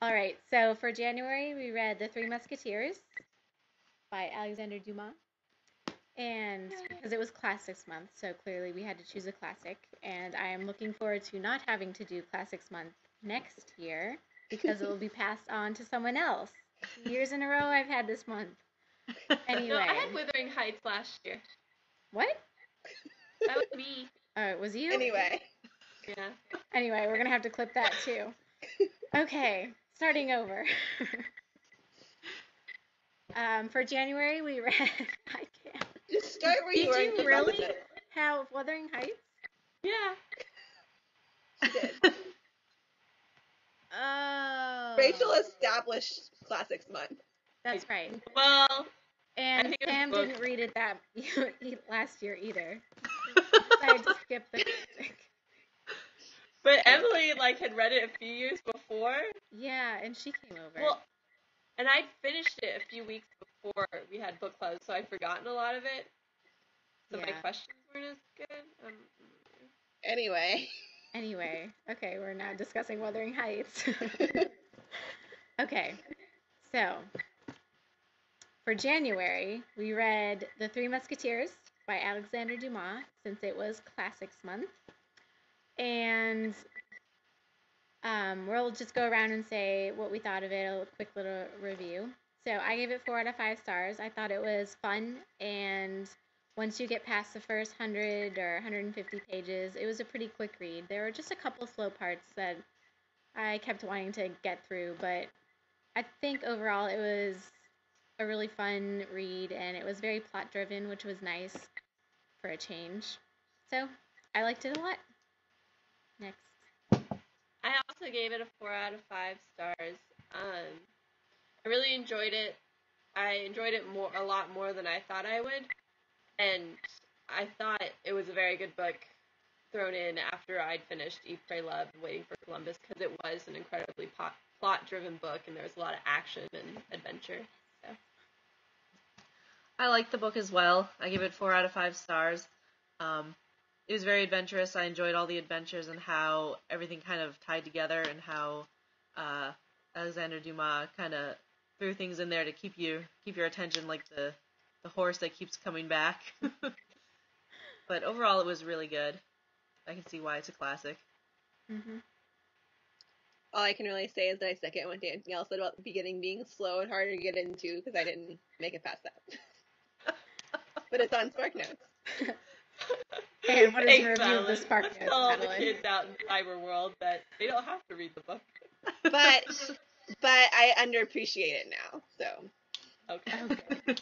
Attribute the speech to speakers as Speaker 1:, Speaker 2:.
Speaker 1: All right, so for January, we read The Three Musketeers by Alexander Dumas. And because it was Classics Month, so clearly we had to choose a classic. And I am looking forward to not having to do Classics Month next year because it will be passed on to someone else. 2 years in a row I've had this month. Anyway.
Speaker 2: No, I had Wuthering Heights last year.
Speaker 1: What?
Speaker 2: That was me.
Speaker 1: Oh, it was you?
Speaker 3: Anyway.
Speaker 2: Yeah.
Speaker 1: Anyway, we're going to have to clip that too. Okay, starting over. For January, we read... I can't.
Speaker 3: Just start where you were.
Speaker 1: Did you really have Wuthering Heights?
Speaker 2: Yeah.
Speaker 3: She did.
Speaker 1: Oh.
Speaker 3: Rachel established Classics Month.
Speaker 1: That's right.
Speaker 2: Well,
Speaker 1: and Sam
Speaker 2: book.
Speaker 1: didn't read it that last year either. I just skipped the classic.
Speaker 2: But Emily had read it a few years before.
Speaker 1: Yeah, and she came over.
Speaker 2: Well, and I'd finished it a few weeks before we had book club, so I'd forgotten a lot of it. So my questions weren't as good.
Speaker 3: Anyway,
Speaker 1: okay, we're now discussing Wuthering Heights. Okay, so for January, we read The Three Musketeers by Alexander Dumas, since it was Classics Month. And we'll just go around and say what we thought of it, a quick little review. So I gave it 4 out of 5 stars. I thought it was fun, and once you get past the first 100 or 150 pages, it was a pretty quick read. There were just a couple slow parts that I kept wanting to get through, but I think overall it was a really fun read, and it was very plot-driven, which was nice for a change. So I liked it a lot. Next.
Speaker 2: I also gave it a 4 out of 5 stars. I really enjoyed it. I enjoyed it a lot more than I thought I would. And I thought it was a very good book thrown in after I'd finished Eat, Pray, Love, and Waiting for Columbus, because it was an incredibly plot-driven book, and there was a lot of action and adventure. So.
Speaker 4: I liked the book as well. I give it 4 out of 5 stars. It was very adventurous. I enjoyed all the adventures and how everything kind of tied together, and how Alexander Dumas kind of threw things in there to keep your attention, like the horse that keeps coming back. But overall, it was really good. I can see why it's a classic.
Speaker 1: Mm-hmm.
Speaker 3: All I can really say is that I second what Danielle said about the beginning being slow and harder to get into, because I didn't make it past that. But it's on Spark Notes.
Speaker 1: And what is your review of the Spark Notes,
Speaker 2: Tell all the
Speaker 1: Madeline?
Speaker 2: kids out in cyber world that they don't have to read the book.
Speaker 3: But I underappreciate it now, so.
Speaker 2: Okay.